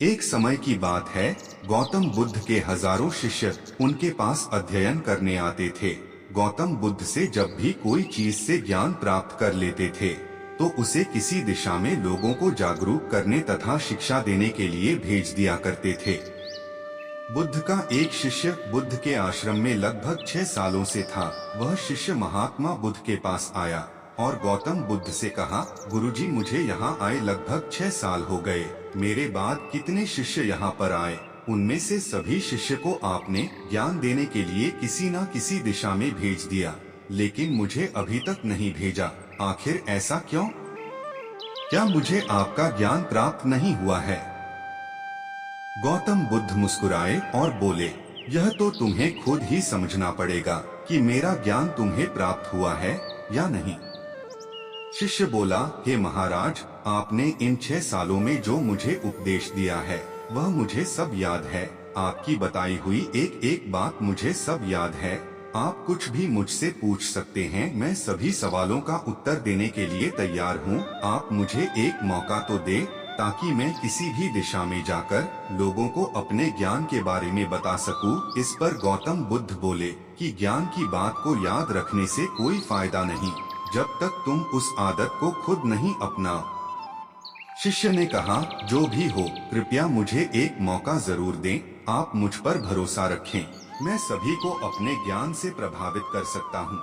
एक समय की बात है, गौतम बुद्ध के हजारों शिष्य उनके पास अध्ययन करने आते थे। गौतम बुद्ध से जब भी कोई चीज से ज्ञान प्राप्त कर लेते थे तो उसे किसी दिशा में लोगों को जागरूक करने तथा शिक्षा देने के लिए भेज दिया करते थे। बुद्ध का एक शिष्य बुद्ध के आश्रम में लगभग 6 सालों से था। वह शिष्य महात्मा बुद्ध के पास आया और गौतम बुद्ध से कहा, गुरुजी, मुझे यहाँ आए लगभग 6 साल हो गए। मेरे बाद कितने शिष्य यहाँ पर आए, उनमें से सभी शिष्य को आपने ज्ञान देने के लिए किसी न किसी दिशा में भेज दिया, लेकिन मुझे अभी तक नहीं भेजा। आखिर ऐसा क्यों? क्या मुझे आपका ज्ञान प्राप्त नहीं हुआ है? गौतम बुद्ध मुस्कुराए और बोले, यह तो तुम्हें खुद ही समझना पड़ेगा कि मेरा ज्ञान तुम्हें प्राप्त हुआ है या नहीं। शिष्य बोला, हे महाराज, आपने इन 6 सालों में जो मुझे उपदेश दिया है वह मुझे सब याद है। आपकी बताई हुई एक एक बात मुझे सब याद है। आप कुछ भी मुझसे पूछ सकते हैं, मैं सभी सवालों का उत्तर देने के लिए तैयार हूँ। आप मुझे एक मौका तो दे ताकि मैं किसी भी दिशा में जाकर लोगों को अपने ज्ञान के बारे में बता सकूं। इस पर गौतम बुद्ध बोले कि ज्ञान की बात को याद रखने से कोई फायदा नहीं जब तक तुम उस आदत को खुद नहीं अपनाओ। शिष्य ने कहा, जो भी हो, कृपया मुझे एक मौका जरूर दें। आप मुझ पर भरोसा रखें, मैं सभी को अपने ज्ञान से प्रभावित कर सकता हूँ।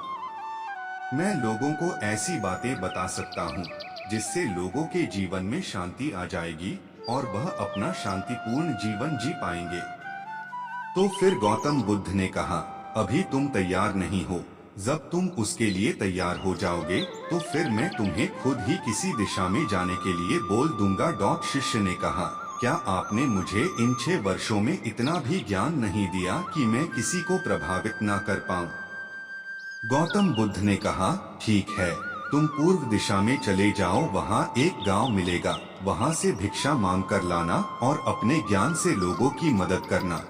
मैं लोगों को ऐसी बातें बता सकता हूँ जिससे लोगों के जीवन में शांति आ जाएगी और वह अपना शांतिपूर्ण जीवन जी पाएंगे। तो फिर गौतम बुद्ध ने कहा, अभी तुम तैयार नहीं हो। जब तुम उसके लिए तैयार हो जाओगे तो फिर मैं तुम्हें खुद ही किसी दिशा में जाने के लिए बोल दूंगा। शिष्य ने कहा, क्या आपने मुझे इन 6 वर्षों में इतना भी ज्ञान नहीं दिया कि मैं किसी को प्रभावित न कर पाऊं? गौतम बुद्ध ने कहा, ठीक है, तुम पूर्व दिशा में चले जाओ, वहाँ एक गांव मिलेगा, वहाँ से भिक्षा मांग कर लाना और अपने ज्ञान से लोगों की मदद करना।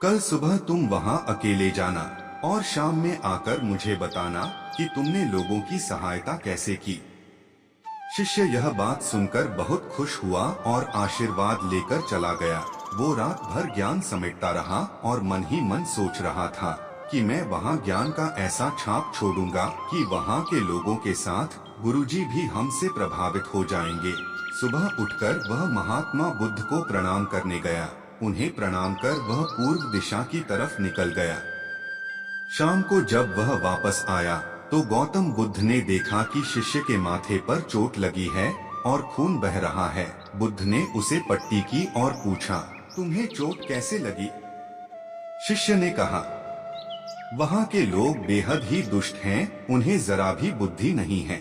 कल सुबह तुम वहाँ अकेले जाना और शाम में आकर मुझे बताना कि तुमने लोगों की सहायता कैसे की। शिष्य यह बात सुनकर बहुत खुश हुआ और आशीर्वाद लेकर चला गया। वो रात भर ज्ञान समेटता रहा और मन ही मन सोच रहा था कि मैं वहाँ ज्ञान का ऐसा छाप छोड़ूंगा कि वहाँ के लोगों के साथ गुरुजी भी हमसे प्रभावित हो जाएंगे। सुबह उठकर वह महात्मा बुद्ध को प्रणाम करने गया। उन्हें प्रणाम कर वह पूर्व दिशा की तरफ निकल गया। शाम को जब वह वापस आया तो गौतम बुद्ध ने देखा कि शिष्य के माथे पर चोट लगी है और खून बह रहा है। बुद्ध ने उसे पट्टी की और पूछा, तुम्हें चोट कैसे लगी? शिष्य ने कहा, वहाँ के लोग बेहद ही दुष्ट हैं, उन्हें जरा भी बुद्धि नहीं है।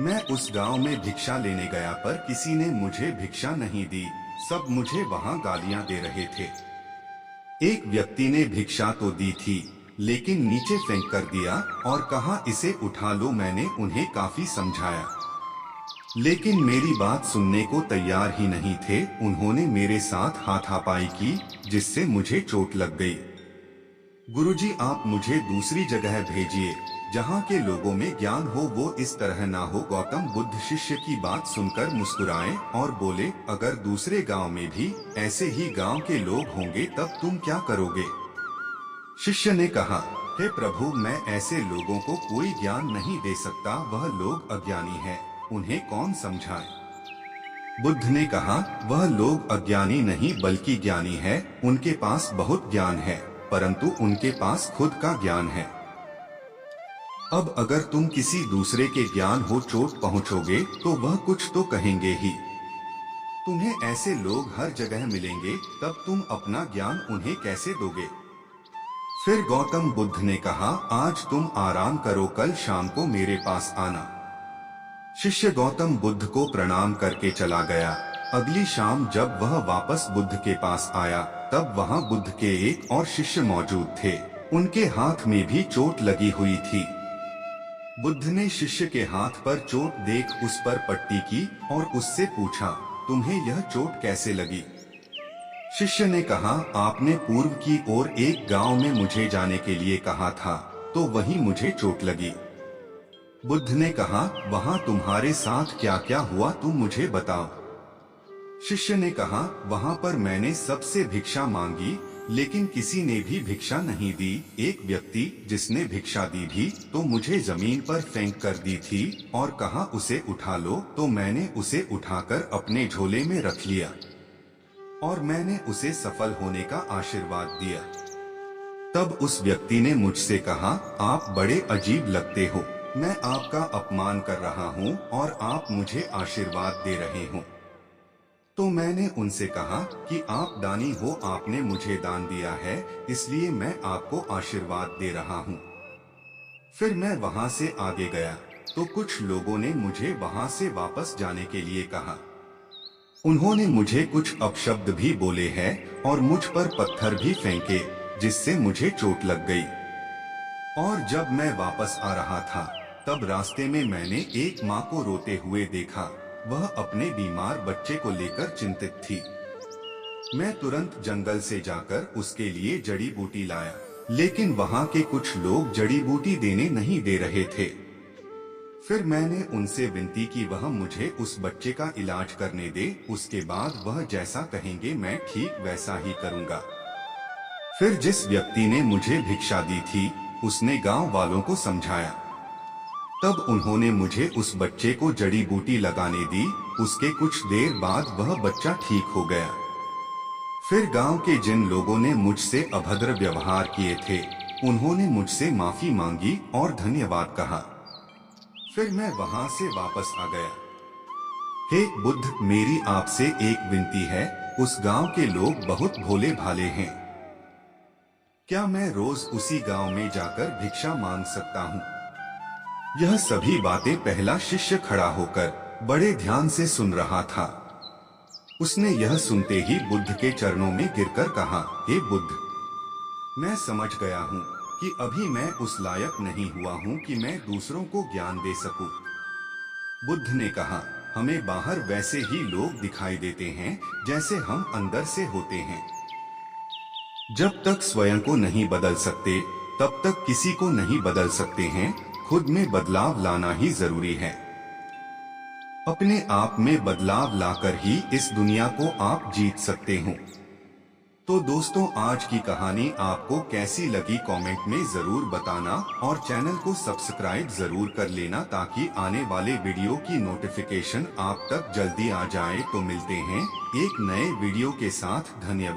मैं उस गांव में भिक्षा लेने गया पर किसी ने मुझे भिक्षा नहीं दी, सब मुझे वहाँ गालियाँ दे रहे थे। एक व्यक्ति ने भिक्षा तो दी थी लेकिन नीचे फेंक कर दिया और कहा, इसे उठा लो। मैंने उन्हें काफी समझाया लेकिन मेरी बात सुनने को तैयार ही नहीं थे। उन्होंने मेरे साथ हाथापाई की जिससे मुझे चोट लग गई। गुरुजी, आप मुझे दूसरी जगह भेजिए जहाँ के लोगों में ज्ञान हो, वो इस तरह ना हो। गौतम बुद्ध शिष्य की बात सुनकर मुस्कुराए और बोले, अगर दूसरे गांव में भी ऐसे ही गांव के लोग होंगे तब तुम क्या करोगे? शिष्य ने कहा, हे प्रभु, मैं ऐसे लोगों को कोई ज्ञान नहीं दे सकता, वह लोग अज्ञानी हैं, उन्हें कौन समझाए? बुद्ध ने कहा, वह लोग अज्ञानी नहीं बल्कि ज्ञानी है। उनके पास बहुत ज्ञान है परंतु उनके पास खुद का ज्ञान है। अब अगर तुम किसी दूसरे के ज्ञान हो चोट पहुंचोगे तो वह कुछ तो कहेंगे ही। तुम्हें ऐसे लोग हर जगह मिलेंगे, तब तुम अपना ज्ञान उन्हें कैसे दोगे? फिर गौतम बुद्ध ने कहा, आज तुम आराम करो, कल शाम को मेरे पास आना। शिष्य गौतम बुद्ध को प्रणाम करके चला गया। अगली शाम जब वह वापस बुद्ध के पास आया तब वहाँ बुद्ध के एक और शिष्य मौजूद थे। उनके हाथ में भी चोट लगी हुई थी। बुद्ध ने शिष्य के हाथ पर चोट देख उस पर पट्टी की और उससे पूछा, तुम्हें यह चोट कैसे लगी? शिष्य ने कहा, आपने पूर्व की ओर एक गांव में मुझे जाने के लिए कहा था तो वहीं मुझे चोट लगी। बुद्ध ने कहा, वहां तुम्हारे साथ क्या क्या हुआ तुम मुझे बताओ। शिष्य ने कहा, वहाँ पर मैंने सबसे भिक्षा मांगी, लेकिन किसी ने भी भिक्षा नहीं दी। एक व्यक्ति जिसने भिक्षा दी भी तो मुझे जमीन पर फेंक कर दी थी और कहा उसे उठा लो, तो मैंने उसे उठाकर अपने झोले में रख लिया और मैंने उसे सफल होने का आशीर्वाद दिया। तब उस व्यक्ति ने मुझसे कहा, आप बड़े अजीब लगते हो, मैं आपका अपमान कर रहा हूँ और आप मुझे आशीर्वाद दे रहे हो। तो मैंने उनसे कहा कि आप दानी हो, आपने मुझे दान दिया है, इसलिए मैं आपको आशीर्वाद दे रहा हूँ। फिर मैं वहाँ से आगे गया तो कुछ लोगों ने मुझे वहाँ से वापस जाने के लिए कहा। उन्होंने मुझे कुछ अपशब्द भी बोले हैं और मुझ पर पत्थर भी फेंके, जिससे मुझे चोट लग गई। और जब मैं वापस आ रहा था तब रास्ते में मैंने एक माँ को रोते हुए देखा। वह अपने बीमार बच्चे को लेकर चिंतित थी। मैं तुरंत जंगल से जाकर उसके लिए जड़ी बूटी लाया, लेकिन वहाँ के कुछ लोग जड़ी बूटी देने नहीं दे रहे थे। फिर मैंने उनसे विनती की वह मुझे उस बच्चे का इलाज करने दे, उसके बाद वह जैसा कहेंगे मैं ठीक वैसा ही करूँगा। फिर जिस व्यक्ति ने मुझे भिक्षा दी थी उसने गांव वालों को समझाया। तब उन्होंने मुझे उस बच्चे को जड़ी बूटी लगाने दी। उसके कुछ देर बाद वह बच्चा ठीक हो गया। फिर गांव के जिन लोगों ने मुझसे अभद्र व्यवहार किए थे उन्होंने मुझसे माफी मांगी और धन्यवाद कहा। फिर मैं वहां से वापस आ गया। हे बुद्ध, मेरी आपसे एक विनती है, उस गांव के लोग बहुत भोले भाले हैं। क्या मैं रोज उसी गांव में जाकर भिक्षा मांग सकता हूँ? यह सभी बातें पहला शिष्य खड़ा होकर बड़े ध्यान से सुन रहा था। उसने यह सुनते ही बुद्ध के चरणों में गिरकर कहा, हे बुद्ध, मैं समझ गया हूँ कि अभी मैं उस लायक नहीं हुआ हूँ कि मैं दूसरों को ज्ञान दे सकूं। बुद्ध ने कहा, हमें बाहर वैसे ही लोग दिखाई देते हैं जैसे हम अंदर से होते हैं। जब तक स्वयं को नहीं बदल सकते तब तक किसी को नहीं बदल सकते हैं। खुद में बदलाव लाना ही जरूरी है। अपने आप में बदलाव लाकर ही इस दुनिया को आप जीत सकते हो। तो दोस्तों, आज की कहानी आपको कैसी लगी कमेंट में जरूर बताना और चैनल को सब्सक्राइब जरूर कर लेना ताकि आने वाले वीडियो की नोटिफिकेशन आप तक जल्दी आ जाए। तो मिलते हैं एक नए वीडियो के साथ। धन्यवाद।